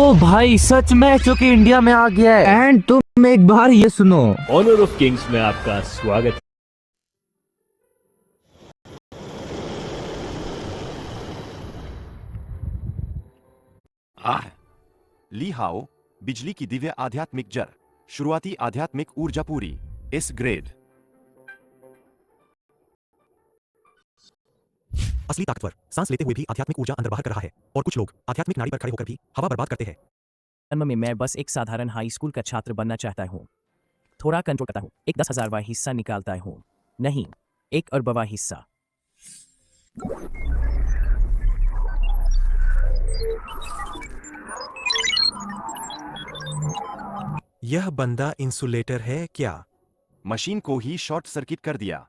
भाई सच में चूंकि इंडिया में आ गया है। एंड तुम एक बार ये सुनो, ऑनर ऑफ किंग्स में आपका स्वागत। ली हाओ, बिजली की दिव्य आध्यात्मिक जड़, शुरुआती आध्यात्मिक ऊर्जा पूरी, इस ग्रेड। असली ताकतवर सांस लेते हुए भी आध्यात्मिक ऊर्जा अंदर बाहर कर रहा है, और कुछ लोग आध्यात्मिक नाड़ी पर खड़े होकर भी हवा बर्बाद करते हैं। जन्म में मैं बस एक साधारण हाई स्कूल का छात्र बनना चाहता हूँ। थोड़ा कंट्रोल करता हूँ, एक 10,000वां हिस्सा निकालता हूँ, नहीं 1 अरबवां हिस्सा। यह बंदा इंसुलेटर है क्या? मशीन को ही शॉर्ट सर्किट कर दिया।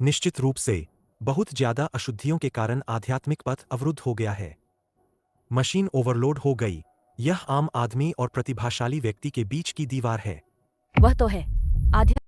निश्चित रूप से बहुत ज्यादा अशुद्धियों के कारण आध्यात्मिक पथ अवरुद्ध हो गया है। मशीन ओवरलोड हो गई। यह आम आदमी और प्रतिभाशाली व्यक्ति के बीच की दीवार है। वह तो है आध्या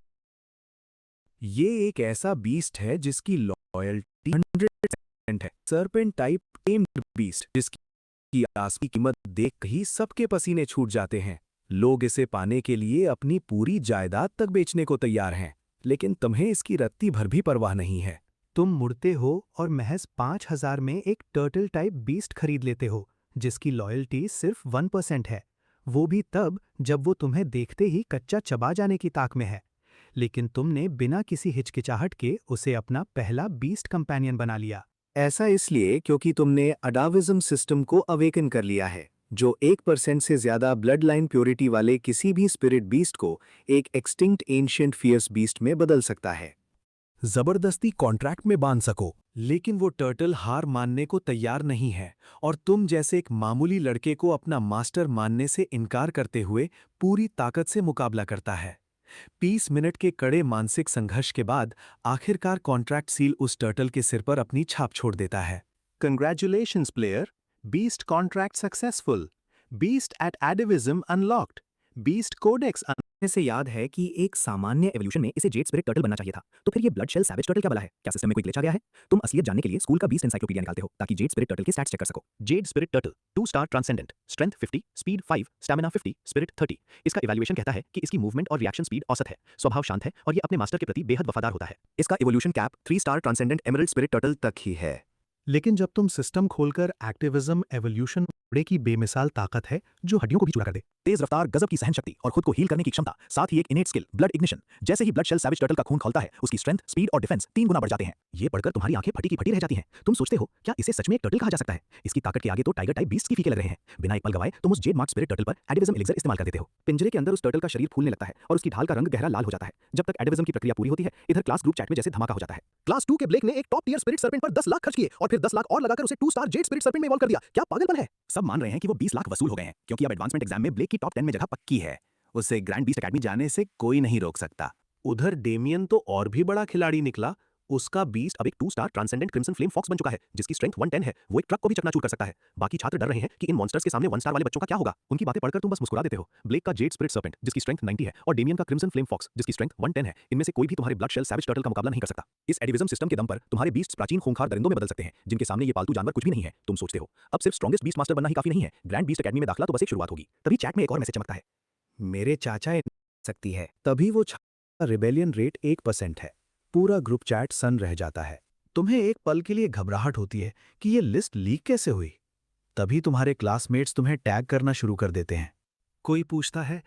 ये एक ऐसा बीस्ट है जिसकी लॉयल्टी 100% है। सर्पेंट टाइप टेम्ड बीस्ट जिसकी आस की कीमत देख ही सबके पसीने छूट जाते हैं। लोग इसे पाने के लिए अपनी पूरी जायदाद तक बेचने को तैयार हैं, लेकिन तुम्हें इसकी रत्ती भर भी परवाह नहीं है। तुम मुड़ते हो और महज 5,000 में एक टर्टल टाइप बीस्ट खरीद लेते हो जिसकी लॉयल्टी सिर्फ 1% है, वो भी तब जब वो तुम्हें देखते ही कच्चा चबा जाने की ताक में है। लेकिन तुमने बिना किसी हिचकिचाहट के उसे अपना पहला बीस्ट कंपेनियन बना लिया। ऐसा इसलिए क्योंकि तुमने अडाविज्म सिस्टम को अवेकन कर लिया है, जो 1% से ज्यादा ब्लड लाइन प्योरिटी वाले किसी भी स्पिरिट बीस्ट को एक एक्सटिंक्ट एंशिएंट फियर्स बीस्ट में बदल सकता है। जबरदस्ती कॉन्ट्रैक्ट में बांध सको, लेकिन वो टर्टल हार मानने को तैयार नहीं है और तुम जैसे एक मामूली लड़के को अपना मास्टर मानने से इनकार करते हुए पूरी ताकत से मुकाबला करता है। 20 मिनट के कड़े मानसिक संघर्ष के बाद आखिरकार कॉन्ट्रैक्ट सील उस टर्टल के सिर पर अपनी छाप छोड़ देता है। Congratulations player, beast contract successful, beast at activism unlocked, beast codex. से याद है कि एक सामान्य एवोल्यूशन में इसे जेड स्पिरिट टर्टल बनना चाहिए था, तो फिर ये ब्लड शेल सैवेज टर्टल क्या बला है? क्या सिस्टम में कोई ग्लिच आ गया है? तुम असलियत जानने के लिए स्कूल का बीस्ट एनसाइक्लोपीडिया निकालते हो ताकि जेड स्पिरिट टर्टल के स्टैट्स चेक कर सको। Z spirit turtle 2 star transcendent, strength 50, speed 5, stamina 50, spirit 30। इसका इवैल्यूएशन कहता है कि इसकी मूवमेंट और रिएक्शन स्पीड औसत है, स्वभाव शांत है और ये अपने मास्टर के प्रति बेहद वफादार होता है। इसका evolution cap 3 star transcendent emerald spirit turtle तक ही है। लेकिन जब तुम सिस्टम खोलकर एक्टिविज्म एवोल्यूशन बड़े की बेमिसाल ताकत है जो हड्डियों को भी चूरा कर दे। तेज रफ्तार, गजब की सहन शक्ति और खुद को हील करने की क्षमता, साथ ही एक इनेट स्किल ब्लड इग्निशन। जैसे ही ब्लड शेल सैवेज टर्टल का खून खौलता है, उसकी स्ट्रेंथ, स्पीड और डिफेंस 3 गुना बढ़ जाते हैं। ये पढ़कर तुम्हारी आंखें फटी की फटी रह जाती हैं। तुम सोचते हो क्या इसे सच में एक टर्टल कहा जा सकता है? इसकी ताकत के आगे तो टाइगर टाइप बीस्ट की फीके लग रहे हैं। बिना एक पल गवाए तुम उस जेड मार्क स्पिरिट टर्टल पर एडिविज्म एलिक्सर इस्तेमाल कर देते हो। पिंजरे के अंदर उस टर्टल का शरीर फूलने लगता है और उसकी ढाल का रंग गहरा लाल हो जाता है। जब तक एडिविज्म की प्रक्रिया पूरी होती है, इधर क्लास ग्रुप चैट में जैसे धमाका हो जाता है। क्लास 2 के ब्लेक ने एक टॉप टियर स्पिरिट सर्पेंट पर 10 लाख खर्च किए और फिर 10 लाख और लगाकर उसे 2 स्टार जेड स्पिरिट सर्पेंट में इवॉल्व कर दिया। क्या पागलपन है? सब मान रहे हैं कि वो 20 लाख वसूल हो गए हैं, क्योंकि अब एडवांसमेंट एग्जाम में ब्लेक की टॉप 10 में जगह पक्की है। उसे ग्रैंड बीस्ट एकेडमी जाने से कोई नहीं रोक सकता। उधर डेमियन तो और भी बड़ा खिलाड़ी निकला। उसका बीस्ट अब एक 2 star transcendent crimson flame fox बन चुका है, जिसकी स्ट्रेंथ 110 है। वो एक ट्रक को भी चकनाचूर कर सकता है। बाकी छात्र डर रहे हैं कि इन मॉन्स्टर्स के सामने 1 स्टार वाले बच्चों का क्या होगा। उनकी बातें पढ़कर तुम बस मुस्कुरा देते हो। ब्लेक का जेड स्पिरिट सर्पेंट जिसकी स्ट्रेंथ 90 है और डेमियन का क्रिम्सन फ्लेम फॉक्स जिसकी स्ट्रेंथ 110 है, इनमें से कोई भी तुम्हारे ब्लड शेल सैवेज टर्टल का मुकाबला नहीं कर सकता। इस एडिविज्म सिस्टम के दम पर तुम्हारे बीस्ट्स प्राचीन खूंखार दरिंदों में बदल सकते हैं, जिनके सामने ये पालतू जानवर कुछ भी नहीं है। तुम सोचते हो अब सिर्फ स्ट्रॉन्गेस्ट बीस्ट मास्टर बनना ही काफी नहीं है, ग्रैंड बीस्ट एकेडमी में दाखिला तो बस एक शुरुआत होगी। तभी चैट में एक और मैसेज चमकता है। मेरे चाचा सकती है। तभी वो रिबेलियन रेट 1% है। पूरा ग्रुप चैट सन रह जाता है। तुम्हें एक पल के लिए घबराहट होती है कि ये लिस्ट लीक कैसे हुई। तभी तुम्हारे क्लासमेट्स तुम्हें टैग करना शुरू कर देते हैं। कोई पूछता है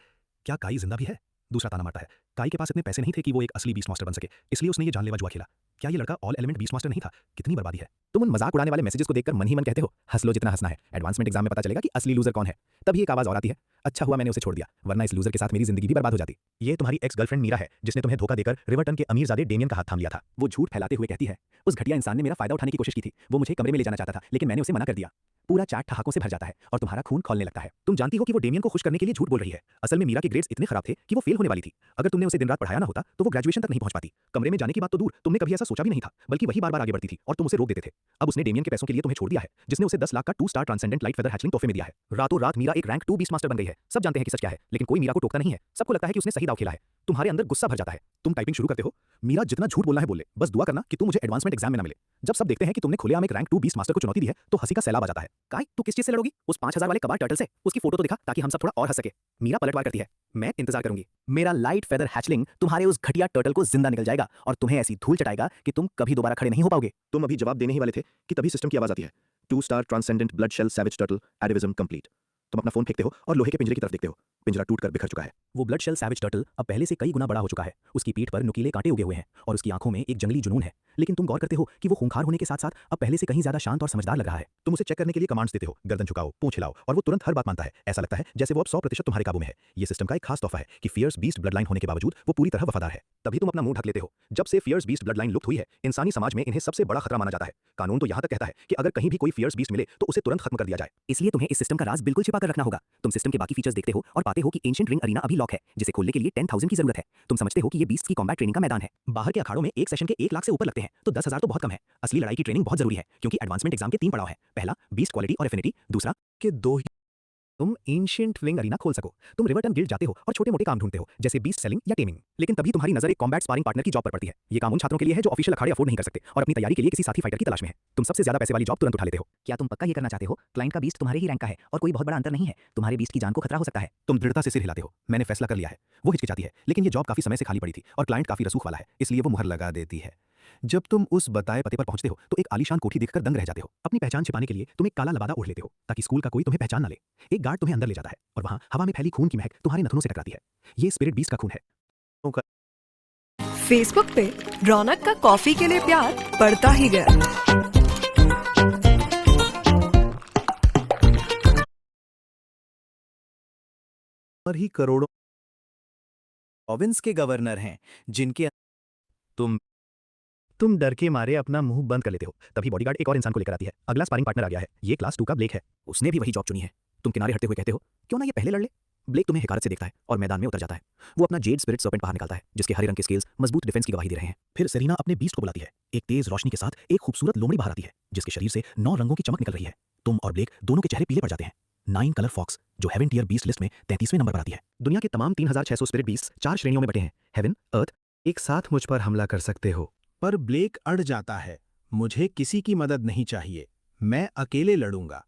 क्या काई जिंदा भी है? दूसरा ताना मारता है काई के पास इतने पैसे नहीं थे कि वो एक असली बीस्ट मास्टर बन सके, इसलिए उसने ये जानलेवा जुआ खेला। क्या ये लड़का ऑल एलिमेंट बीस्ट मास्टर नहीं था? कितनी बर्बादी है। तुम उन मजाक उड़ाने वाले मैसेजेस को देखकर मन ही मन कहते हो हंस लो जितना हंसना है, एडवांसमेंट एग्जाम में पता चलेगा कि असली लूजर कौन है। तभी एक आवाज और आती है, अच्छा हुआ मैंने उसे छोड़ दिया, वरना इस लूजर के साथ मेरी जिंदगी भी बर्बाद हो जाती। ये तुम्हारी एक्स गर्लफ्रेंड मीरा है, जिसने तुम्हें धोखा देकर रिवर्टन के अमीरजादे डेमियन का हाथ थाम लिया था। वो झूठ फैलाते हुए कहती है उस घटिया इंसान ने मेरा फायदा उठाने की कोशिश की थी। वो मुझे कमरे में ले जाना चाहता था, लेकिन मैंने उसे मना कर दिया। पूरा चैट ठहाकों से भर जाता है और तुम्हारा खून खौलने लगता है। तुम जानती हो कि वो डेमियन को खुश करने के लिए झूठ बोल रही है। असल में मीरा के ग्रेड्स इतने खराब थे कि वो फेल होने वाली थी। अगर तुमने उसे दिन रात पढ़ाया ना होता तो वो ग्रेजुएशन तक नहीं पहुंच पाती। कमरे में जाने की बात तो दूर, तुमने कभी ऐसा सोचा भी नहीं था, बल्कि वही बार बार आगे बढ़ती थी और तुम उसे रोक देते थे। अब उसने डेमियन के पैसों के लिए तुम्हें छोड़ दिया है, जिसने उसे 10 लाख का 2 star transcendent light feather hatchling तोहफे में दिया है। रातों रात मीरा एक रैंक 2 बीस्ट मास्टर बन गई है। सब जानते हैं कि सच क्या है, लेकिन कोई मीरा को टोकता नहीं है। सबको लगता है कि उसने सही दाव खेला है। तुम्हारे अंदर गुस्सा भर जाता है। तुम टाइपिंग शुरू करते हो, मीरा जितना झूठ बोलना है बोले, बस दुआ करना कि तुम मुझे एडवांसमेंट एग्जाम में ना मिले। जब सब देखते हैं कि तुमने खुलेआम एक रैंक 2 बीस्ट मास्टर को चुनौती दी है, तो हंसी का सैलाब आ जाता है। काय तू किस चीज से लड़ोगी? उस 5000 वाले कबाड़ टर्टल से? उसकी फोटो तो दिखा ताकि हम सब थोड़ा और हंस सके। मीरा पलटवार करती है। मैं इंतजार करूंगी। मेरा लाइट फेदर हैचलिंग तुम्हारे उस घटिया टर्टल को जिंदा निकल जाएगा और तुम्हें ऐसी धूल चटाएगा कि तुम कभी दोबारा खड़े नहीं हो पाओगे। तुम अभी जवाब देने ही वाले थे कि तभी सिस्टम की आवाज आती है। 2 star transcendent blood shell savage turtle एडिविज्म कंप्लीट। तुम अपना फोन फेंकते हो और लोहे के पिंजरे की तरफ देखते हो। पिंजरा टूटकर बिखर चुका है। वो ब्लड शेल सैवेज टर्टल अब पहले से कई गुना बड़ा हो चुका है। उसकी पीठ पर नुकीले कांटे उगे हुए हैं और उसकी आंखों में एक जंगली जुनून है। लेकिन तुम गौर करते हो कि वो खूंखार होने के साथ साथ अब पहले से कहीं ज्यादा शांत और समझदार लग रहा है। तुम उसे चेक करने के लिए कमांड्स देते हो, गर्दन झुकाओ, पूंछ हिलाओ, और वो तुरंत हर बात मानता है। ऐसा लगता है जैसे वो अब 100% तुम्हारे काबू में है। ये सिस्टम का एक खास तोहफा है कि फियर्स बीस्ट ब्लड लाइन होने के बावजूद वो पूरी तरह वफादार है। तभी तुम अपना मुंह ढक लेते हो। जब से फियर्स बीस्ट ब्लड लाइन लुप्त हुई है, इंसानी समाज में इन्हें सबसे बड़ा खतरा माना जाता है। कानून तो यहाँ तक कहता है कि अगर कहीं भी कोई फियर्स बीस्ट मिले तो उसे तुरंत खत्म कर दिया जाए। इसलिए तुम्हें इस सिस्टम का राज बिल्कुल छिपा कर रखना होगा। तुम सिस्टम के बाकी फीचर्स देखते हो और पाते हो कि एंशिएंट रिंग अरीना अभी लॉक है, जिसे खोलने के लिए 10,000 की जरूरत है। तुम समझते हो कि ये बीस्ट की कॉम्बैट ट्रेनिंग का मैदान है। बाहर के अखाड़ों में एक सेशन के 1 लाख से ऊपर लगते हैं, तो 10,000 तो बहुत कम है। असली लड़ाई की ट्रेनिंग बहुत जरूरी है, क्योंकि एडवांसमेंट एग्जाम के 3 पड़ाव हैं। पहला बीस्ट क्वालिटी और एफिनिटी, दूसरा के 2 ही तुम एंशिएंट रिंग अरीना खोल सको। तुम रिवर्टन गिल्ड जाते हो और छोटे मोटे काम ढूंढते हो, जैसे बीस्ट सेलिंग या टेमिंग। लेकिन तभी तुम्हारी नजर एक कॉम्बैट स्पारिंग पार्टनर की जॉब पर पड़ती है। ये काम उन छात्रों के लिए है जो ऑफिशियल अखाड़े अफोर्ड नहीं कर सकते और अपनी तैयारी के लिए किसी साथी फाइटर की तलाश में है। तुम सबसे ज्यादा पैसे वाली जॉब तुरंत उठा लेते हो। क्या तुम पक्का ये करना चाहते हो? क्लाइंट का बीस्ट तुम्हारे ही रैंक का है और कोई बहुत बड़ा अंतर नहीं है। तुम्हारे बीस्ट की जान को खतरा हो सकता है। तुम दृढ़ता से सिर हिलाते हो। मैंने फैसला कर लिया है। वो हिचकिचाती है, लेकिन ये जॉब काफी समय से खाली पड़ी थी और क्लाइंट काफी रसूख वाला है, इसलिए वो मुहर लगा देती है। जब तुम उस बताए पते पर पहुंचते हो तो एक आलीशान कोठी देखकर दंग रह जाते हो। अपनी पहचान छिपाने के लिए तुम एक काला लबादा ओढ़ लेते हो ताकि स्कूल का कोई तुम्हें पहचान ना ले। एक गार्ड तुम्हें अंदर ले जाता है और वहां हवा में फैली खून की महक तुम्हारे नथनों से टकराती है। ये स्पिरिट बीस्ट का खून है। फेसबुक पे रौनक का कॉफी के लिए प्यार बढ़ता ही गया। और ही करोड़ों प्रोविंस के गवर्नर हैं जिनके तुम डर के मारे अपना मुंह बंद कर लेते हो। तभी बॉडीगार्ड एक और इंसान को लेकर आती है। अगला स्पारिंग पार्टनर आ गया है। ये क्लास 2 का ब्लेक है। उसने भी वही जॉब चुनी है। तुम किनारे हटते हुए कहते हो, क्यों ना ये पहले लड़ ले। ब्लेक तुम्हें हिकारत से देखता है और मैदान में उतर जाता है। वो अपना जेड स्पिरिट सर्पेंट बाहर निकालता है, जिसके हरे रंग के स्केल्स मजबूत डिफेंस की गवाही दे रहे हैं। फिर सेरिना अपने बीस्ट को बुलाती है। एक तेज रोशनी के साथ एक खूबसूरत लोमड़ी बाहर आती है, जिसके शरीर से 9 रंगों की चमक निकल रही है। तुम और ब्लेक दोनों के चेहरे पीले पड़ जाते हैं। 9 कलर फॉक्स, जो हेवन टियर बीस्ट लिस्ट में 33वें नंबर पर आती है। दुनिया के तमाम 3600 स्पिरिट बीस्ट 4 श्रेणियों में बटे हैं। हेवन, अर्थ। एक साथ मुझ पर हमला कर सकते हो, पर ब्लेक अड़ जाता है। मुझे किसी की मदद नहीं चाहिए, मैं अकेले लड़ूंगा।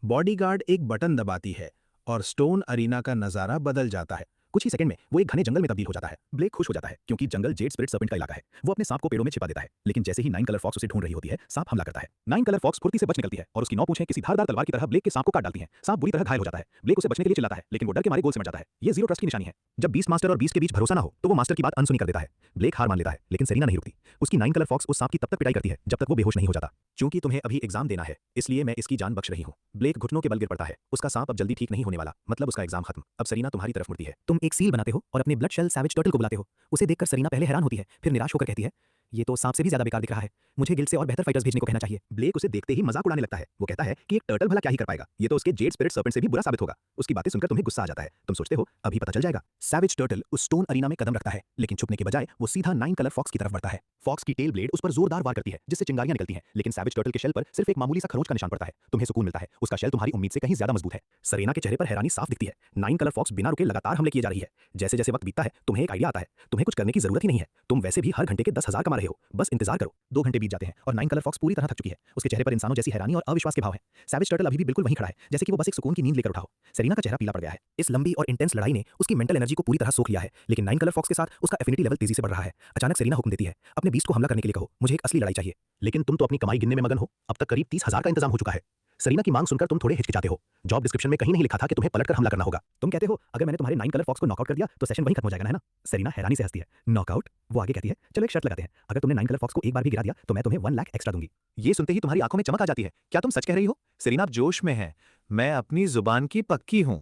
बॉडीगार्ड एक बटन दबाती है और स्टोन अरीना का नजारा बदल जाता है। कुछ ही सेकंड में वो एक घने जंगल में तब्दील हो जाता है। ब्लेक खुश हो जाता है क्योंकि जंगल जेड स्पिरिट सर्पेंट का इलाका है। वो अपने सांप को पेड़ों में छिपा देता है, लेकिन जैसे ही 9 कलर फॉक्स उसे ढूंढ रही होती है, सांप हमला करता है। 9 कलर फॉक्स फुर्ती से बच निकलती है और उसकी 9 पूंछें किसी धारदार तलवार की तरह ब्लेक के सांप को काट डालती हैं। सांप बुरी तरह घायल हो जाता है। ब्लेक उसे बचने के लिए चिल्लाता है, लेकिन वो डर के मारे गोल सिमट जाता है। ये जीरो ट्रस्ट की निशानी है। जब बीस्ट मास्टर और बीस्ट के बीच भरोसा ना हो तो वो मास्टर की बात अनसुनी कर देता है। ब्लेक हार मान लेता है, लेकिन सेरिना नहीं रुकती। उसकी 9 कलर फॉक्स उस सांप की तब तक पिटाई करती है जब तक वो बेहोश नहीं हो जाता। चूंकि तुम्हें अभी एग्जाम देना है, इसलिए मैं इसकी जान बख्श रही हूँ। ब्लेक घुटनों के बल गिर पड़ता है। उसका सांप अब जल्दी ठीक नहीं होने वाला, मतलब उसका एग्जाम खत्म। अब सेरिना तुम्हारी तरफ मुड़ती है। तुम एक सील बनाते हो और अपने ब्लड शेल सैवेज टर्टल को बुलाते हो। उसे देखकर सेरिना पहले हैरान होती है, फिर निराश होकर कहती है, ये तो सांप से भी ज्यादा बेकार दिख रहा है। मुझे गिल्ड से और बेहतर फाइटर्स भेजने को कहना चाहिए। ब्लेक उसे देखते ही मजाक उड़ाने लगता है। वो कहता है कि एक टर्टल भला क्या ही कर पाएगा, ये तो उसके जेड स्पिरिट सर्पेंट से भी बुरा साबित होगा। उसकी बातें सुनकर तुम्हें गुस्सा आ जाता है। तुम सोचते हो अभी पता चल जाएगा। सैवेज टर्टल उस स्टोन अरीना में कदम रखता है, लेकिन छुपने के बजाय वो सीधा 9 कलर फॉक्स की तरफ बढ़ता है। फॉक्स की टेल ब्लेड उस पर जोरदार वार करती है, जिससे चिंगारियां निकलती हैं, लेकिन सैवेज टर्टल के शेल पर सिर्फ एक मामूली सा खरोंच का निशान पड़ता है। तुम्हें सुकून मिलता है। उसका शेल तुम्हारी उम्मीद से कहीं ज्यादा मजबूत है। सेरिना के चेहरे पर हैरानी साफ दिखती है। 9 कलर फॉक्स बिना रुके लगातार हमले किए जा रही है। जैसे जैसे वक्त बीतता है, तुम्हें एक आइडिया आता है। तुम्हें कुछ करने की जरूरत ही नहीं है। तुम वैसे भी हर घंटे के 10,000 कमा रहे हो। बस इंतजार करो। 2 घंटे बीत जाते हैं और 9 कलर फॉक्स पूरी तरह थक चुकी है। उसके चेहरे पर इंसानों जैसी हैरानी और अविश्वास के भाव हैं। सैवेज टर्टल अभी भी बिल्कुल वहीं खड़ा है, जैसे कि वो बस एक सुकून की नींद लेकर उठा हो। सेरिना का चेहरा पीला पड़ गया है। इस लंबी और इंटेंस लड़ाई ने उसकी मेंटल एनर्जी को पूरी तरह सोख लिया है। लेकिन 9 कलर फॉक्स के साथ उसका एफिनिटी लेवल तेजी से बढ़ रहा है। अचानक सेरिना हुक्म देती है, अपने बीस्ट को हमला करने के लिए कहो। मुझे एक असली लड़ाई चाहिए। लेकिन तुम तो अपनी कमाई गिनने में मगन हो। अब तक करीब 30,000 का इंतजाम हो चुका है। सेरिना की मांग सुनकर तुम थोड़े हिचकिचाते हो। जॉब डिस्क्रिप्शन में कहीं नहीं लिखा था कि तुम्हें पलटकर हमला करना होगा। तुम कहते हो, अगर मैंने तुम्हारे 9 कलर फॉक्स को नॉकआउट कर दिया तो सेशन वहीं खत्म हो जाएगा, है ना? सेरिना हैरानी से हंसती है। नॉकआउट? वो आगे कहती है, चलो एक शर्त लगाते हैं। अगर तुमने 9 कलर फॉक्स को एक बार भी गिरा दिया तो मैं तुम्हें 1 लाख एक्स्ट्रा दूंगी। ये सुनते ही तुम्हारी आंखों में चमक आ जाती है। क्या तुम सच कह रही हो? सेरिना आप जोश में हैं। मैं अपनी जुबान की पक्की हूं।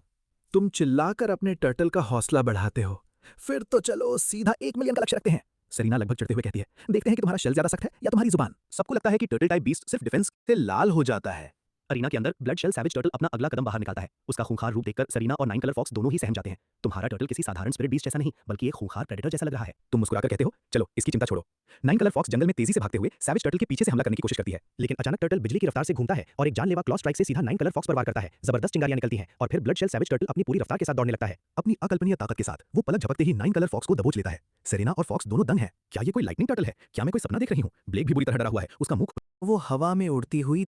तुम चिल्लाकर अपने टर्टल का हौसला बढ़ाते हो। फिर तो चलो सीधा 1 मिलियन का लक्ष्य रखते हैं। सेरिना लगभग चढ़ते हुए कहती है, देखते हैं कि तुम्हारा शेल ज्यादा सख्त है या तुम्हारी जुबान। सबको लगता है कि टर्टल टाइप बीस्ट सिर्फ डिफेंस से लाल हो जाता है। अरीना के अंदर ब्लड शेल सैवेज टर्टल अपना अगला कदम बाहर निकालता है। उसका खूंखार रूप देखकर सेरिना और 9 कलर फॉक्स दोनों ही सहम जाते हैं। तुम्हारा टर्टल किसी साधारण स्पिरिट बीस्ट जैसा नहीं, बल्कि एक खूंखार प्रेडेटर जैसा लग रहा है। तुम मुस्कुराकर कहते हो, चलो इसकी चिंता छोड़ो। 9 कलर फॉक्स जंगल में तेजी से भागते हुए सैवेज टर्टल के पीछे से हमला करने की कोशिश करती है, लेकिन अचानक टर्टल बिजली की रफ्तार से घूमता है और एक जानलेवा क्लॉ स्ट्राइक से सीधा 9 कलर फॉक्स पर वार करता है। जबरदस्त चिंगारियां निकलती हैं और फिर ब्लड शेल सैवेज टर्टल अपनी पूरी रफ्तार के साथ दौड़ने लगता है। अपनी अकल्पनीय ताकत के साथ वो पलक झपकते ही 9 कलर फॉक्स को दबोच लेता है। सेरिना और फॉक्स दोनों दंग हैं। क्या ये कोई लाइटनिंग टर्टल है? क्या मैं कोई सपना देख रही हूँ? ब्लेक भी बुरी तरह डरा हुआ है। उसका मुंह वो हवा में उड़ती हुई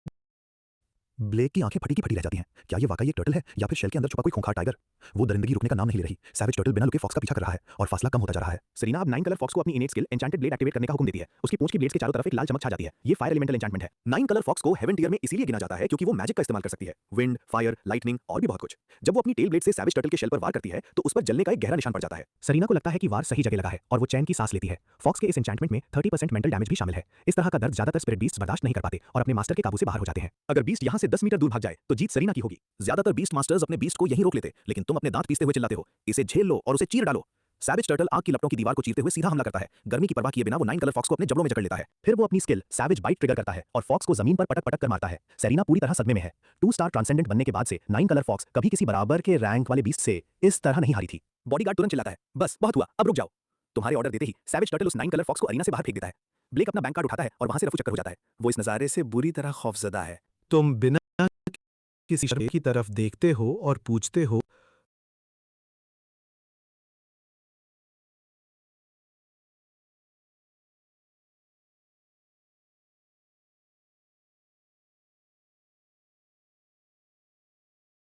ब्लेक की आंखें फटी की फटी रह जाती हैं। क्या ये वाकई एक टर्टल है या फिर शेल के अंदर छुपा कोई खूंखार टाइगर? वो दरिंदगी रुकने का नाम नहीं ले रही। सैवेज टर्टल बिना लुके फॉक्स का पीछा कर रहा है और फासला कम होता जा रहा है। सेरीना अब 9 कलर फॉक्स को अपनी इनेट स्किल एन्चेंटेड ब्लेड एक्टिवेट करने का हुक्म देती है। उसकी पूंछ की ब्लेड्स के चारों तरफ एक लाल चमक छा जाती है। ये फायर एलिमेंटल एन्चेंटमेंट है। 9 कलर फॉक्स को हेवन टियर में इसीलिए गिना जाता है क्योंकि वो मैजिक का इस्तेमाल कर सकती है। विंड, फायर, लाइटनिंग और भी बहुत कुछ। जब वो अपनी टेल ब्लेड से सैवेज टर्टल के शेल पर वार करती है तो उस पर जलने का एक गहरा निशान पड़ जाता है। सेरीना को लगता है कि वार सही जगह लगा है और वो चैन की सांस लेती है। फॉक्स के इस एन्चेंटमेंट में 30% मेंटल डैमेज भी शामिल है। इस तरह का दर्द ज्यादातर स्पिरिट बीस्ट बर्दाश्त नहीं कर पाते और अपने मास्टर के काबू से बाहर हो जाते हैं। अगर बीस्ट यहाँ से 10 मीटर दूर भाग जाए तो जीत सेरीना की होगी। ज्यादातर बीस्ट मास्टर्स अपने बीस्ट को यहीं रोक लेते, लेकिन तुम अपने दांत पीसते हुए चिल्लाते हो, इसे झेल लो और उसे चीर डालो। सैवेज टर्टल आग की लपटों की दीवार को चीरते हुए सीधा हमला करता है। गर्मी की परवाह किए बिना वो 9 कलर फॉक्स को अपने जबड़ों में जकड़ लेता है। फिर वो अपनी स्किल सैवेज बाइट ट्रिगर करता है और फॉक्स को जमीन पर पटक पटक कर मारता है। सेरीना पूरी तरह सदमे में है। 2 स्टार ट्रांसेंडेंट बनने के बाद से 9 कलर फॉक्स कभी किसी बराबर के रैंक वाले बीस्ट से इस तरह नहीं हारी थी। बॉडीगार्ड तुरंत चिल्लाता है, बस बहुत हुआ, अब रुक जाओ। तुम्हारे ऑर्डर देते ही सैवेज टर्टल उस 9 कलर फॉक्स को अरीना से बाहर फेंक देता है। ब्लेक अपना बैंक कार्ड उठाता है और वहां से रफू चक्कर हो जाता है। वो इस नजारे से बुरी तरह खौफजदा है। तुम बिना किसी शर्त की तरफ देखते हो और पूछते हो,